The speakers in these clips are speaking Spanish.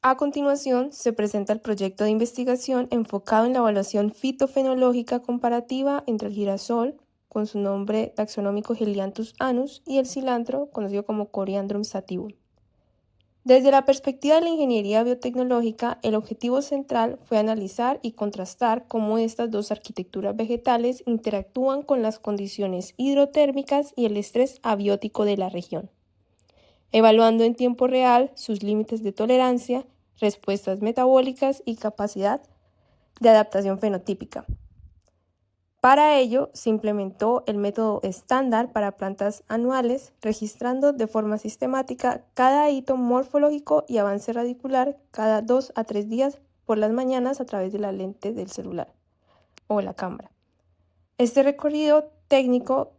A continuación, se presenta el proyecto de investigación enfocado en la evaluación fitofenológica comparativa entre el girasol, con su nombre taxonómico Helianthus annus, y el cilantro, conocido como Coriandrum sativum. Desde la perspectiva de la ingeniería biotecnológica, el objetivo central fue analizar y contrastar cómo estas dos arquitecturas vegetales interactúan con las condiciones hidrotérmicas y el estrés abiótico de la región, evaluando en tiempo real sus límites de tolerancia, respuestas metabólicas y capacidad de adaptación fenotípica. Para ello, se implementó el método estándar para plantas anuales, registrando de forma sistemática cada hito morfológico y avance radicular cada 2 a 3 días por las mañanas a través de la lente del celular o la cámara. Este recorrido técnico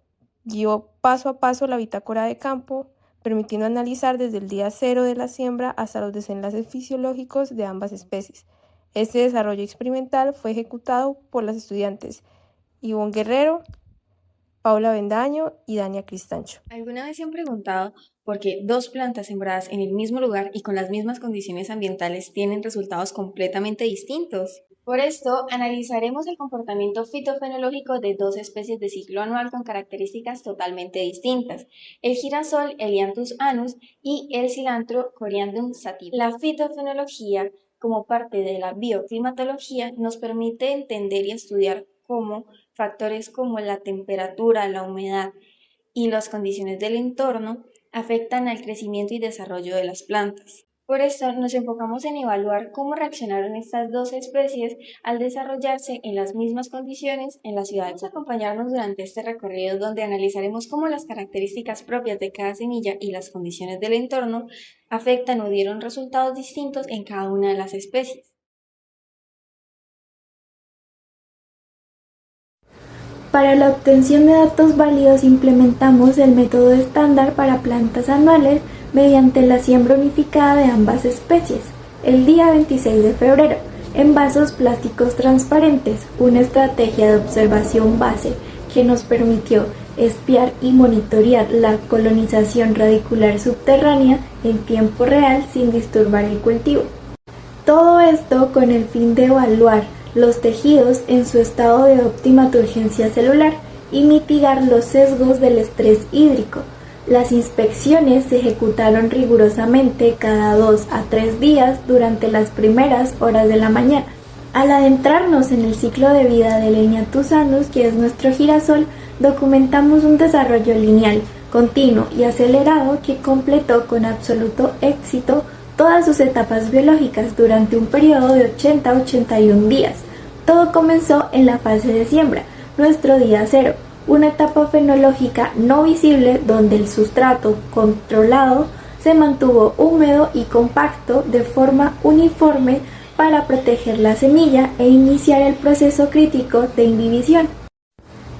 guió paso a paso la bitácora de campo, permitiendo analizar desde el día 0 de la siembra hasta los desenlaces fisiológicos de ambas especies. Este desarrollo experimental fue ejecutado por las estudiantes Ivonne Guerrero, Paula Bendaño y Dania Cristancho. ¿Alguna vez se han preguntado por qué dos plantas sembradas en el mismo lugar y con las mismas condiciones ambientales tienen resultados completamente distintos? Por esto, analizaremos el comportamiento fitofenológico de dos especies de ciclo anual con características totalmente distintas, el girasol Helianthus annus y el cilantro Coriandrum sativum. La fitofenología, como parte de la bioclimatología, nos permite entender y estudiar cómo factores como la temperatura, la humedad y las condiciones del entorno afectan al crecimiento y desarrollo de las plantas. Por esto nos enfocamos en evaluar cómo reaccionaron estas dos especies al desarrollarse en las mismas condiciones en la ciudad. Vamos a acompañarnos durante este recorrido donde analizaremos cómo las características propias de cada semilla y las condiciones del entorno afectan o dieron resultados distintos en cada una de las especies. Para la obtención de datos válidos implementamos el método estándar para plantas anuales mediante la siembra unificada de ambas especies, el día 26 de febrero, en vasos plásticos transparentes, una estrategia de observación base que nos permitió espiar y monitorear la colonización radicular subterránea en tiempo real sin disturbar el cultivo. Todo esto con el fin de evaluar los tejidos en su estado de óptima turgencia celular y mitigar los sesgos del estrés hídrico. Las inspecciones se ejecutaron rigurosamente cada 2 a 3 días durante las primeras horas de la mañana. Al adentrarnos en el ciclo de vida del Helianthus annus, que es nuestro girasol, documentamos un desarrollo lineal, continuo y acelerado que completó con absoluto éxito todas sus etapas biológicas durante un periodo de 80 a 81 días. Todo comenzó en la fase de siembra, nuestro día 0, una etapa fenológica no visible donde el sustrato controlado se mantuvo húmedo y compacto de forma uniforme para proteger la semilla e iniciar el proceso crítico de inhibición.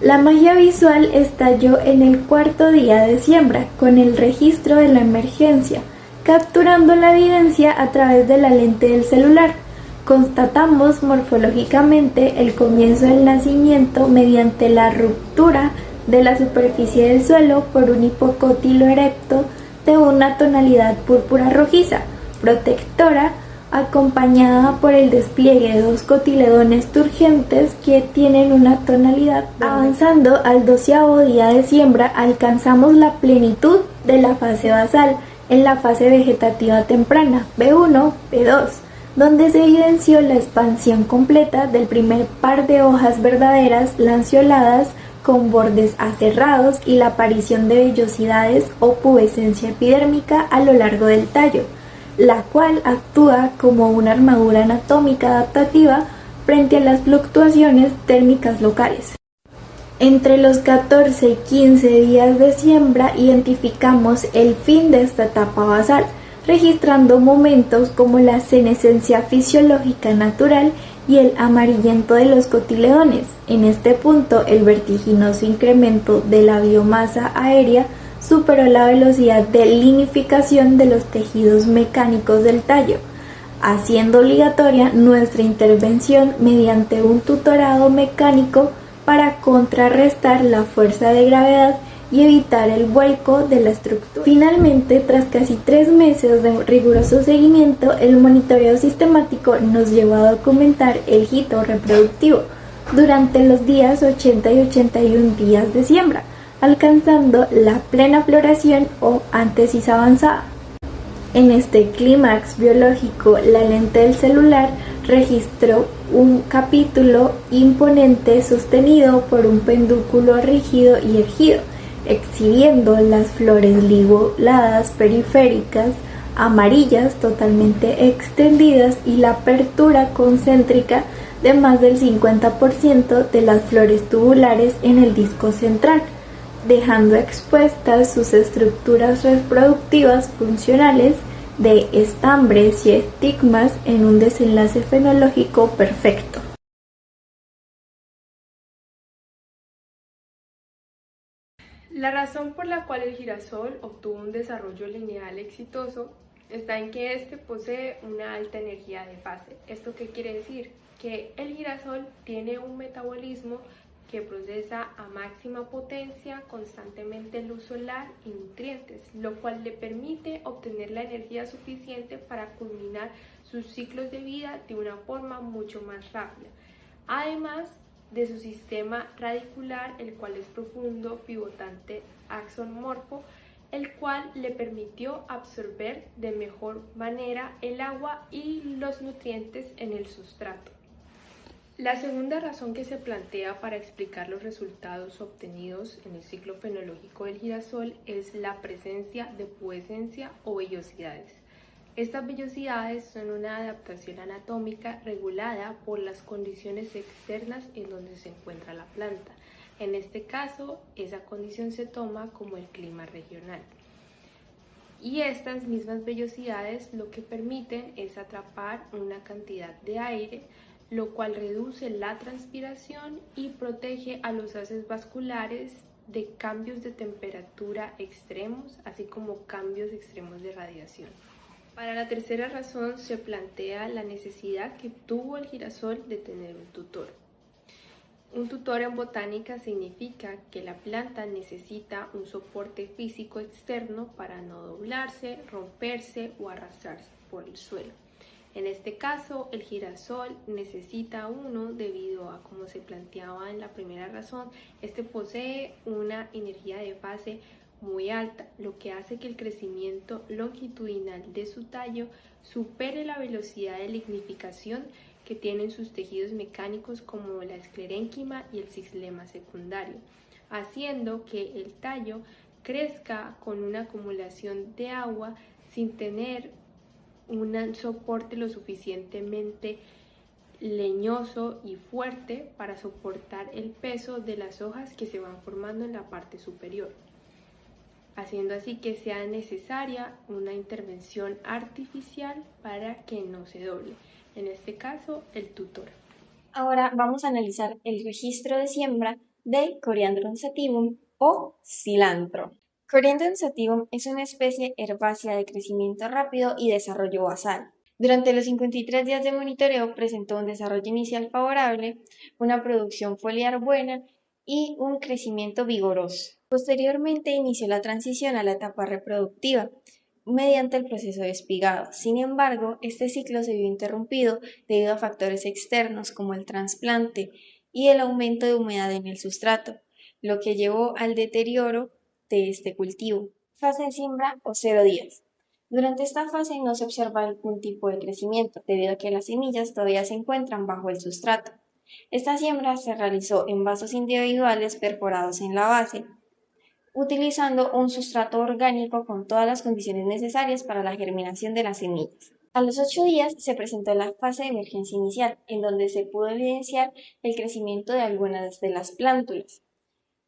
La magia visual estalló en el cuarto día de siembra con el registro de la emergencia, capturando la evidencia a través de la lente del celular. Constatamos morfológicamente el comienzo del nacimiento mediante la ruptura de la superficie del suelo por un hipocótilo erecto de una tonalidad púrpura rojiza, protectora, acompañada por el despliegue de dos cotiledones turgentes que tienen una tonalidad verde. Avanzando al 12º día de siembra, alcanzamos la plenitud de la fase basal, en la fase vegetativa temprana, B1, B2, donde se evidenció la expansión completa del primer par de hojas verdaderas lanceoladas con bordes aserrados y la aparición de vellosidades o pubescencia epidérmica a lo largo del tallo, la cual actúa como una armadura anatómica adaptativa frente a las fluctuaciones térmicas locales. Entre los 14 y 15 días de siembra identificamos el fin de esta etapa basal, registrando momentos como la senescencia fisiológica natural y el amarillento de los cotiledones. En este punto, el vertiginoso incremento de la biomasa aérea superó la velocidad de linificación de los tejidos mecánicos del tallo, haciendo obligatoria nuestra intervención mediante un tutorado mecánico para contrarrestar la fuerza de gravedad y evitar el vuelco de la estructura. Finalmente, tras casi 3 meses de riguroso seguimiento, el monitoreo sistemático nos llevó a documentar el hito reproductivo durante los días 80 y 81 días de siembra, alcanzando la plena floración o antesis avanzada. En este clímax biológico, la lente del celular registró un capítulo imponente sostenido por un pedúnculo rígido y erguido, exhibiendo las flores liguladas periféricas amarillas totalmente extendidas y la apertura concéntrica de más del 50% de las flores tubulares en el disco central, dejando expuestas sus estructuras reproductivas funcionales de estambres y estigmas en un desenlace fenológico perfecto. La razón por la cual el girasol obtuvo un desarrollo lineal exitoso está en que este posee una alta energía de fase. ¿Esto qué quiere decir? Que el girasol tiene un metabolismo que procesa a máxima potencia constantemente luz solar y nutrientes, lo cual le permite obtener la energía suficiente para culminar sus ciclos de vida de una forma mucho más rápida. Además de su sistema radicular, el cual es profundo, pivotante, axonomorfo, el cual le permitió absorber de mejor manera el agua y los nutrientes en el sustrato. La segunda razón que se plantea para explicar los resultados obtenidos en el ciclo fenológico del girasol es la presencia de pubescencia o vellosidades. Estas vellosidades son una adaptación anatómica regulada por las condiciones externas en donde se encuentra la planta. En este caso, esa condición se toma como el clima regional. Y estas mismas vellosidades lo que permiten es atrapar una cantidad de aire, lo cual reduce la transpiración y protege a los haces vasculares de cambios de temperatura extremos, así como cambios extremos de radiación. Para la tercera razón se plantea la necesidad que tuvo el girasol de tener un tutor. Un tutor en botánica significa que la planta necesita un soporte físico externo para no doblarse, romperse o arrastrarse por el suelo. En este caso, el girasol necesita uno debido a, como se planteaba en la primera razón, este posee una energía de fase muy alta, lo que hace que el crecimiento longitudinal de su tallo supere la velocidad de lignificación que tienen sus tejidos mecánicos como la esclerénquima y el xilema secundario, haciendo que el tallo crezca con una acumulación de agua sin tener un soporte lo suficientemente leñoso y fuerte para soportar el peso de las hojas que se van formando en la parte superior, haciendo así que sea necesaria una intervención artificial para que no se doble, en este caso el tutor. Ahora vamos a analizar el registro de siembra de Coriandrum sativum o cilantro. Coriandrum sativum es una especie herbácea de crecimiento rápido y desarrollo basal. Durante los 53 días de monitoreo presentó un desarrollo inicial favorable, una producción foliar buena y un crecimiento vigoroso. Posteriormente inició la transición a la etapa reproductiva mediante el proceso de espigado. Sin embargo, este ciclo se vio interrumpido debido a factores externos como el trasplante y el aumento de humedad en el sustrato, lo que llevó al deterioro de este cultivo. Fase de siembra o 0 días. Durante esta fase no se observa algún tipo de crecimiento, debido a que las semillas todavía se encuentran bajo el sustrato. Esta siembra se realizó en vasos individuales perforados en la base, utilizando un sustrato orgánico con todas las condiciones necesarias para la germinación de las semillas. A los 8 días se presentó la fase de emergencia inicial, en donde se pudo evidenciar el crecimiento de algunas de las plántulas.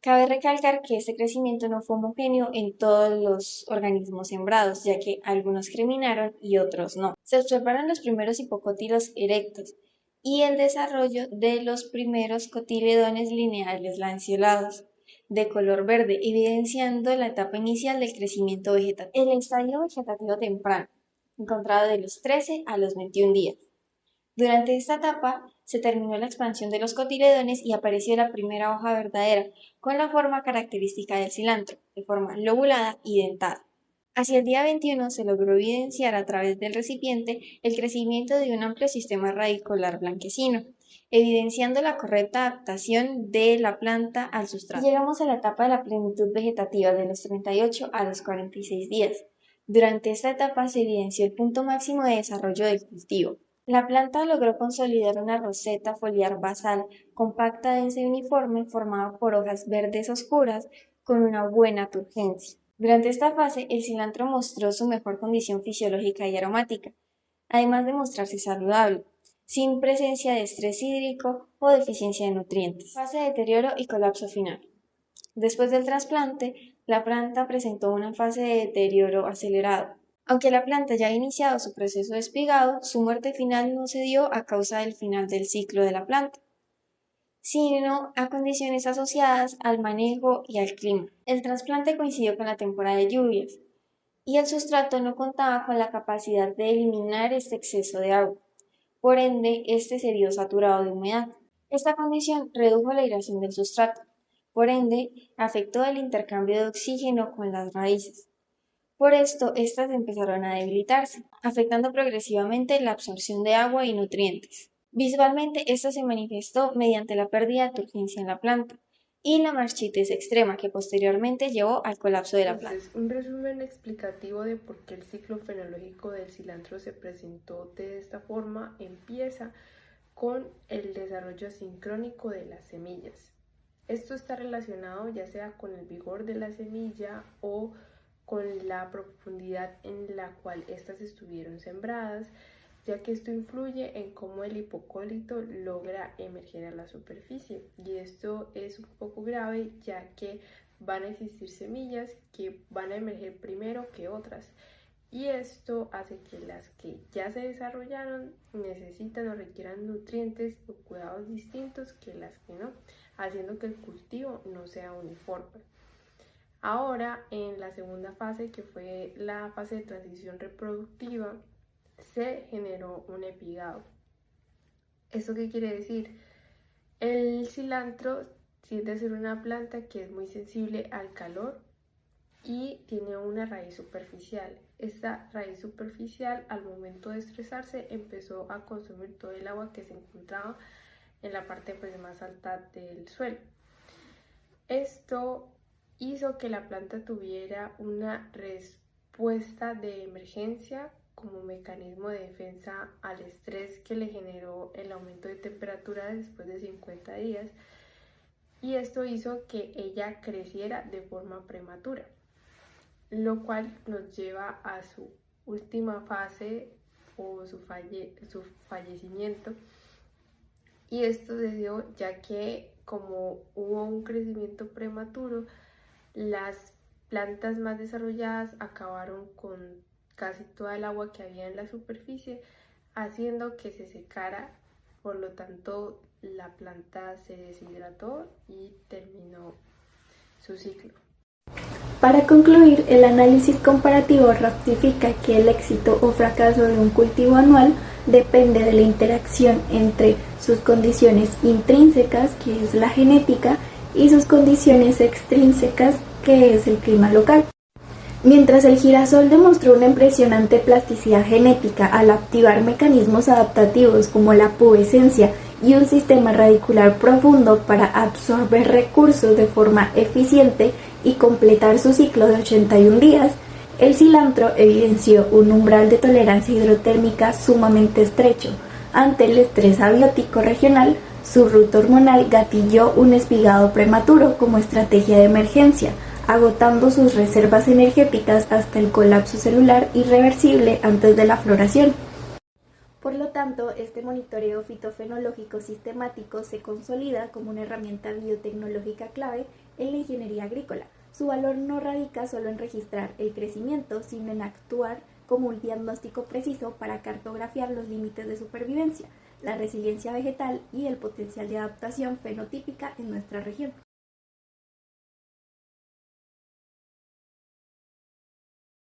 Cabe recalcar que este crecimiento no fue homogéneo en todos los organismos sembrados, ya que algunos germinaron y otros no. Se observaron los primeros hipocótilos erectos y el desarrollo de los primeros cotiledones lineales lanceolados, de color verde, evidenciando la etapa inicial del crecimiento vegetativo. El estadio vegetativo temprano, encontrado de los 13 a los 21 días. Durante esta etapa se terminó la expansión de los cotiledones y apareció la primera hoja verdadera, con la forma característica del cilantro, de forma lobulada y dentada. Hacia el día 21 se logró evidenciar a través del recipiente el crecimiento de un amplio sistema radicular blanquecino, evidenciando la correcta adaptación de la planta al sustrato. Llegamos a la etapa de la plenitud vegetativa de los 38 a los 46 días. Durante esta etapa se evidenció el punto máximo de desarrollo del cultivo. La planta logró consolidar una roseta foliar basal compacta, densa y uniforme, formada por hojas verdes oscuras con una buena turgencia. Durante esta fase, el cilantro mostró su mejor condición fisiológica y aromática, además de mostrarse saludable, sin presencia de estrés hídrico o deficiencia de nutrientes. Fase de deterioro y colapso final. Después del trasplante, la planta presentó una fase de deterioro acelerado. Aunque la planta ya ha iniciado su proceso de espigado, su muerte final no se dio a causa del final del ciclo de la planta, sino a condiciones asociadas al manejo y al clima. El trasplante coincidió con la temporada de lluvias y el sustrato no contaba con la capacidad de eliminar este exceso de agua. Por ende, este se vio saturado de humedad. Esta condición redujo la aireación del sustrato. Por ende, afectó el intercambio de oxígeno con las raíces. Por esto, estas empezaron a debilitarse, afectando progresivamente la absorción de agua y nutrientes. Visualmente, esto se manifestó mediante la pérdida de turgencia en la planta y la marchites extrema, que posteriormente llevó al colapso de la planta. Entonces, un resumen explicativo de por qué el ciclo fenológico del cilantro se presentó de esta forma empieza con el desarrollo asincrónico de las semillas. Esto está relacionado ya sea con el vigor de la semilla o con la profundidad en la cual estas estuvieron sembradas, ya que esto influye en cómo el hipocólito logra emerger a la superficie. Y esto es un poco grave, ya que van a existir semillas que van a emerger primero que otras. Y esto hace que las que ya se desarrollaron necesitan o requieran nutrientes o cuidados distintos que las que no, haciendo que el cultivo no sea uniforme. Ahora, en la segunda fase, que fue la fase de transición reproductiva, se generó un epigado. ¿Esto qué quiere decir? El cilantro tiende a ser una planta que es muy sensible al calor y tiene una raíz superficial. Esta raíz superficial, al momento de estresarse, empezó a consumir todo el agua que se encontraba en la parte más alta del suelo. Esto hizo que la planta tuviera una respuesta de emergencia como mecanismo de defensa al estrés que le generó el aumento de temperatura después de 50 días, y esto hizo que ella creciera de forma prematura, lo cual nos lleva a su última fase o su fallecimiento. Y esto se dio ya que como hubo un crecimiento prematuro, las plantas más desarrolladas acabaron con casi toda el agua que había en la superficie, haciendo que se secara. Por lo tanto, la planta se deshidrató y terminó su ciclo. Para concluir, el análisis comparativo ratifica que el éxito o fracaso de un cultivo anual depende de la interacción entre sus condiciones intrínsecas, que es la genética, y sus condiciones extrínsecas, que es el clima local. Mientras el girasol demostró una impresionante plasticidad genética al activar mecanismos adaptativos como la pubescencia y un sistema radicular profundo para absorber recursos de forma eficiente y completar su ciclo de 81 días, el cilantro evidenció un umbral de tolerancia hidrotérmica sumamente estrecho. Ante el estrés abiótico regional, su ruta hormonal gatilló un espigado prematuro como estrategia de emergencia, agotando sus reservas energéticas hasta el colapso celular irreversible antes de la floración. Por lo tanto, este monitoreo fitofenológico sistemático se consolida como una herramienta biotecnológica clave en la ingeniería agrícola. Su valor no radica solo en registrar el crecimiento, sino en actuar como un diagnóstico preciso para cartografiar los límites de supervivencia, la resiliencia vegetal y el potencial de adaptación fenotípica en nuestra región.